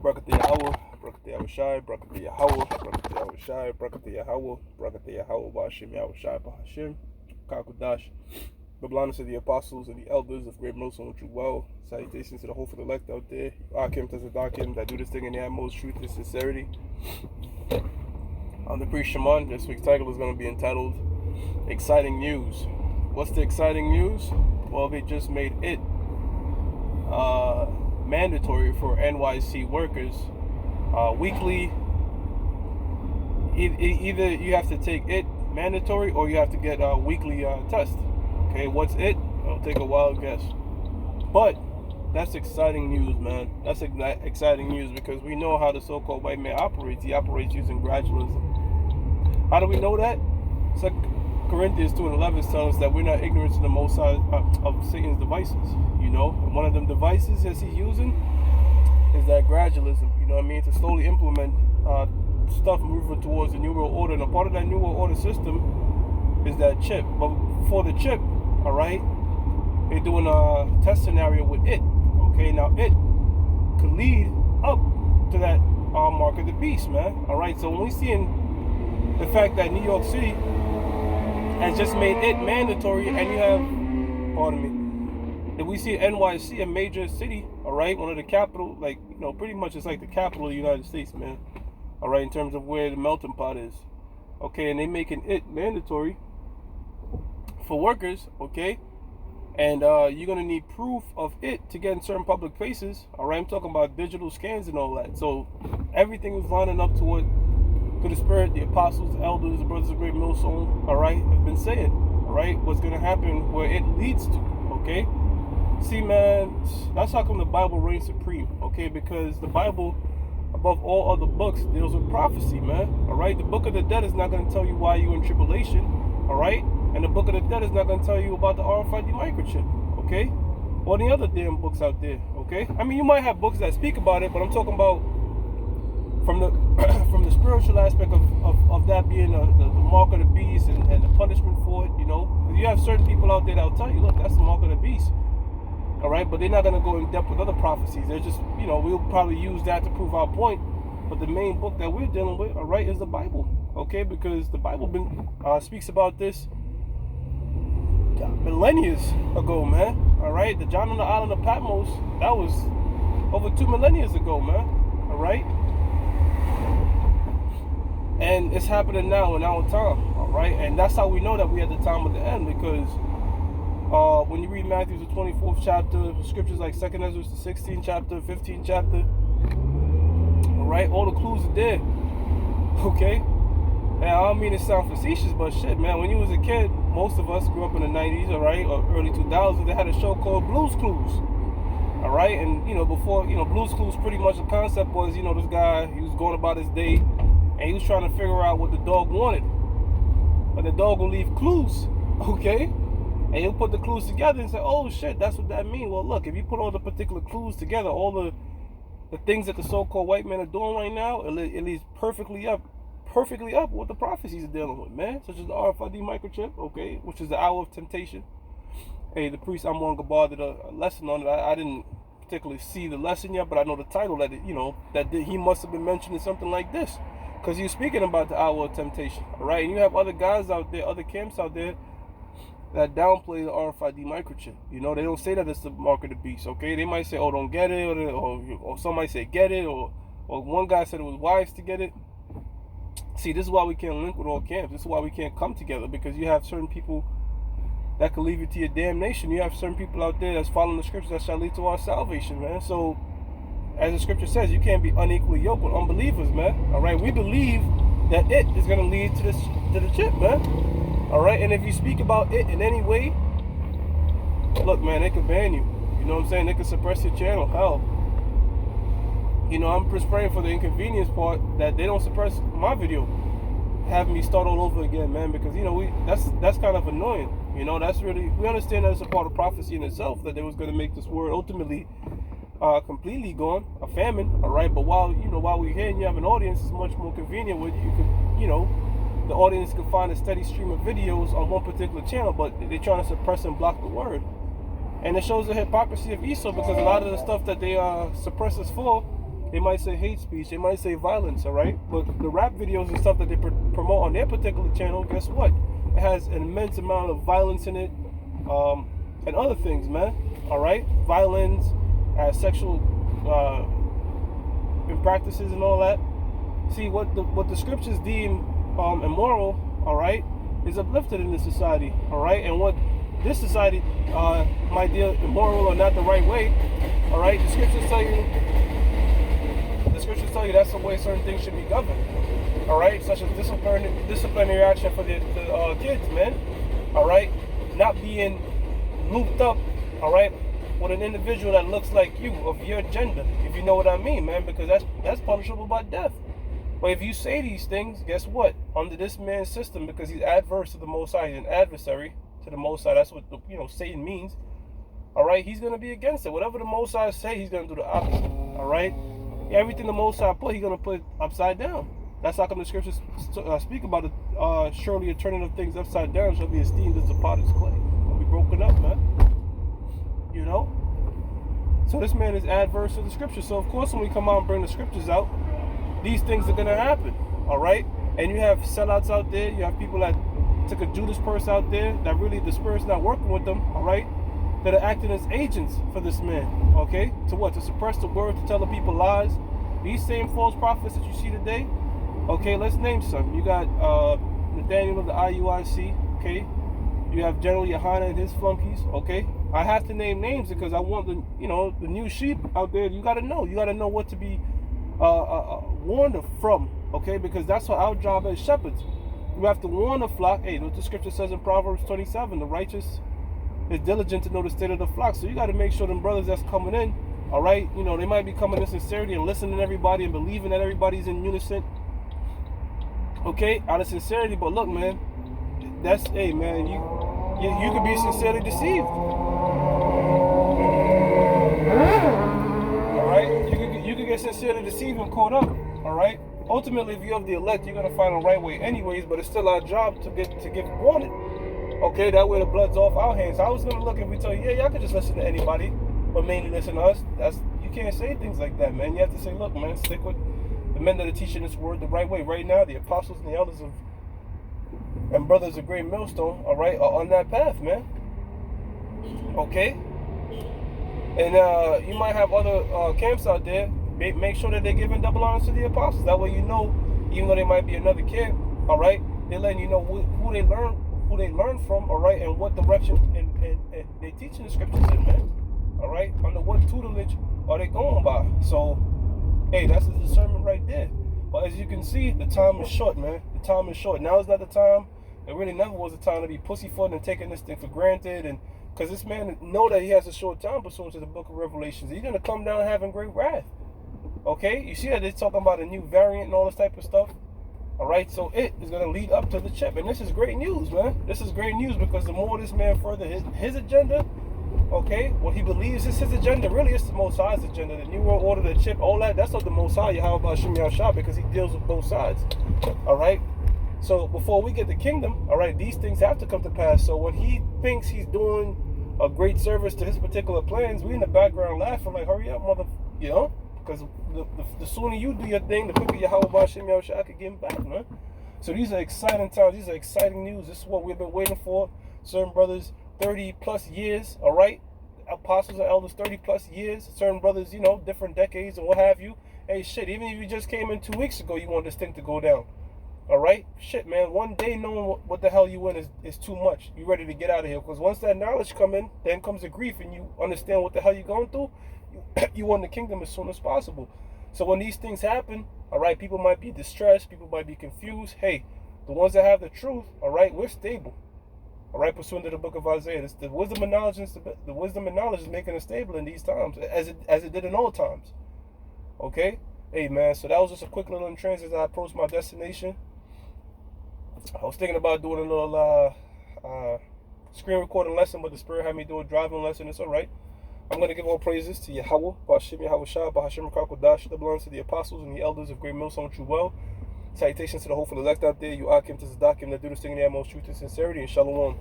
Brakati Yahweh, Brakati Yahushai, Brakati Yahweh, Brakati Yahushai, Brakati Yahweh, Brakati Yahweh, Bashim Yahushai, Bahashim, Kakudash. The blindness of the apostles and the elders of Great Millstone with you well. Salutations to the hopeful elect out there. Akim to Zadakim that do this thing in the utmost truth and sincerity. I'm the priest Shaman. This week's title is going to be entitled Exciting News. What's the exciting news? Well, they just made it mandatory for NYC workers weekly. Either you have to take it mandatory or you have to get a weekly test. Okay, what's it? It'll take a wild guess. But that's exciting news, man. That's exciting news because we know how the so-called white man operates. He operates using gradualism. How do we know that? 2 Corinthians 2:11 tells us that we're not ignorant to the most of Satan's devices. You know, and one of them devices that he's using is that gradualism. You know what I mean? To slowly implement stuff moving towards the New World Order. And a part of that New World Order system is that chip. But for the chip, all right, they're doing a test scenario with it. Okay, now it could lead up to that mark of the beast, man. All right, so when we seeing the fact that New York City has just made it mandatory, and you have, pardon me, that we see NYC, a major city, all right, one of the capital, like, you know, pretty much it's like the capital of the United States, man. All right, in terms of where the melting pot is. Okay, and they making it mandatory for workers, okay? And you're going to need proof of it to get in certain public places. All right, I'm talking about digital scans and all that. So everything is lining up to what the Spirit, the apostles, the elders, the brothers of Great Millstone, all right, have been saying. All right, what's going to happen, where it leads to, okay? See, man, that's how come the Bible reigns supreme, okay? Because the Bible, above all other books, deals with prophecy, man. All right, the book of the dead is not going to tell you why you're in tribulation, all right? And the book of the dead is not going to tell you about the RFID microchip, okay? Or the other damn books out there, okay? I mean, you might have books that speak about it, but I'm talking about from the from the spiritual aspect of that being the mark of the beast and the punishment for it, you know? You have certain people out there that will tell you, look, that's the mark of the beast, all right? But they're not going to go in depth with other prophecies. They're just, you know, we'll probably use that to prove our point. But the main book that we're dealing with, all right, is the Bible, okay? Because the Bible speaks about this millennia ago, man. All right, the John on the island of Patmos, that was over 2 millennia ago, man. All right, and it's happening now in our time. All right, and that's how we know that we at the time of the end, because when you read Matthew the 24th chapter, scriptures like 2nd Ezra the 16th chapter, 15th chapter, all right, all the clues are there. Okay. And I don't mean to sound facetious, but shit, man, when you was a kid, most of us grew up in the 90s, all right, or early 2000s, they had a show called Blue's Clues, all right? And, you know, before, you know, Blue's Clues, pretty much the concept was, you know, this guy, he was going about his day, and he was trying to figure out what the dog wanted. But the dog will leave clues, okay? And he'll put the clues together and say, oh, shit, that's what that means. Well, look, if you put all the particular clues together, all the things that the so-called white men are doing right now, it leads perfectly up what the prophecies are dealing with, man. Such as the RFID microchip, okay, which is the hour of temptation. Hey, the priest Amon Gabar did a lesson on it. I didn't particularly see the lesson yet, but I know the title that he must have been mentioning something like this, because he's speaking about the hour of temptation, all right? And you have other guys out there, other camps out there that downplay the RFID microchip. You know, they don't say that it's the mark of the beast, okay? They might say, oh, don't get it, or some might say get it, or one guy said it was wise to get it. See, this is why we can't link with all camps. This is why we can't come together, because you have certain people that can lead you to your damnation. You have certain people out there that's following the scriptures that shall lead to our salvation, man. So, as the scripture says, you can't be unequally yoked with unbelievers, man. All right, we believe that it is going to lead to the chip, man. All right, and if you speak about it in any way, look, man, they can ban you. You know what I'm saying? They can suppress your channel. Hell, you know, I'm just praying for the inconvenience part that they don't suppress my video, having me start all over again, man, because, you know, that's kind of annoying. You know, that's really, we understand that it's a part of prophecy in itself, that they was going to make this world ultimately completely gone, a famine, all right? But while we're here and you have an audience, it's much more convenient where you could, you know, the audience can find a steady stream of videos on one particular channel, but they're trying to suppress and block the word. And it shows the hypocrisy of Esau, because a lot of the stuff that they suppress us for They might say hate speech. They might say violence, all right? But the rap videos and stuff that they promote on their particular channel, guess what? It has an immense amount of violence in it, and other things, man. All right? Violence, sexual practices and all that. See, what the scriptures deem immoral, all right, is uplifted in this society, all right? And what this society might deem immoral or not the right way, all right? The scriptures tell you that's the way certain things should be governed, all right? Such as disciplinary action for the kids, man, all right? Not being looped up, all right, with an individual that looks like you, of your gender, if you know what I mean, man, because that's punishable by death. But if you say these things, guess what? Under this man's system, because he's adverse to the Most High, he's an adversary to the Most High. That's what Satan means. All right, he's gonna be against it. Whatever the Most High say, he's gonna do the opposite. All right, everything the Most High put, he's gonna put upside down. That's how come the scriptures speak about it. Surely a turning of things upside down shall be esteemed as the potter's clay. It'll be broken up, man. You know. So this man is adverse to the scriptures. So of course, when we come out and bring the scriptures out, these things are going to happen, all right? And you have sellouts out there. You have people that took a Judas purse out there that really the Spirit's not working with them, all right? That are acting as agents for this man, okay? To what? To suppress the word, to tell the people lies. These same false prophets that you see today, okay, let's name some. You got Nathaniel of the IUIC, okay? You have General Yohana and his flunkies, okay? I have to name names because I want the new sheep out there. You got to know. You got to know what to be warned from, okay? Because that's what our job as shepherds. We have to warn the flock. Hey, what the scripture says in Proverbs 27, the righteous is diligent to know the state of the flock. So you got to make sure them brothers that's coming in, all right, they might be coming in sincerity and listening to everybody and believing that everybody's in unison, okay, out of sincerity. But look, man, that's, hey, man, you could be sincerely deceived. All right, you could get sincerely deceived and caught up. All right. Ultimately, if you're of the elect, you're gonna find the right way, anyways. But it's still our job to get warned. Okay, that way the blood's off our hands. I was gonna look and we tell you, yeah, y'all could just listen to anybody, but mainly listen to us. You can't say things like that, man. You have to say, look, man, stick with the men that are teaching this word the right way. Right now, the apostles and the elders and brothers of Great Millstone, all right, are on that path, man. Okay. And you might have other camps out there. Make sure that they're giving double honors to the apostles. That way, even though they might be another camp, all right, they're letting you know who they learn from, all right, and what direction and they teaching the scriptures in, man. All right, under what tutelage are they going by? So, hey, that's a discernment right there. But as you can see, the time is short, man. The time is short. Now is not the time. It really never was a time to be pussyfooting and taking this thing for granted, and because this man know that he has a short time pursuant to the book of Revelations. He's gonna come down having great wrath. Okay, you see that they're talking about a new variant and all this type of stuff. All right, so it is going to lead up to the chip, and this is great news, man. This is great news because the more this man further his agenda, okay, what he believes is his agenda, really it's the Most High's agenda. The New World Order, the chip, all that's what the Most High, Yahweh Hashem Yahshua, because he deals with both sides. All right, so before we get the kingdom, all right, these things have to come to pass. So when he thinks he's doing a great service to his particular plans, we in the background laughing like, hurry up, mother, because the sooner you do your thing, the quicker Yahweh Hashem Yahshua could get him back, man. So these are exciting times. These are exciting news. This is what we've been waiting for. Certain brothers, 30 plus years, all right? Apostles and elders, 30 plus years. Certain brothers, different decades and what have you. Hey, shit, even if you just came in 2 weeks ago, you want this thing to go down. All right? Shit, man, one day knowing what the hell you in is too much. You ready to get out of here. Because once that knowledge come in, then comes the grief and you understand what the hell you're going through. You want the kingdom as soon as possible. So when these things happen, all right, people might be distressed, people might be confused. Hey, the ones that have the truth, all right, we're stable. All right, pursuant to the book of Isaiah, the wisdom and knowledge is making us stable in these times, as it did in old times. Okay, hey man, so that was just a quick little in transit as I approached my destination. I was thinking about doing a little screen recording lesson, but the Spirit had me do a driving lesson. It's all right. I'm going to give all praises to Yahweh, Ba'ashem Yahweh Shah, Ba'ashem Kakodash, that belongs to the apostles and the elders of Great Millstone True Well. Salutations to the hopeful elect out there, you Akim to Zadakim that do this thing in their most truth and sincerity, and Shalom.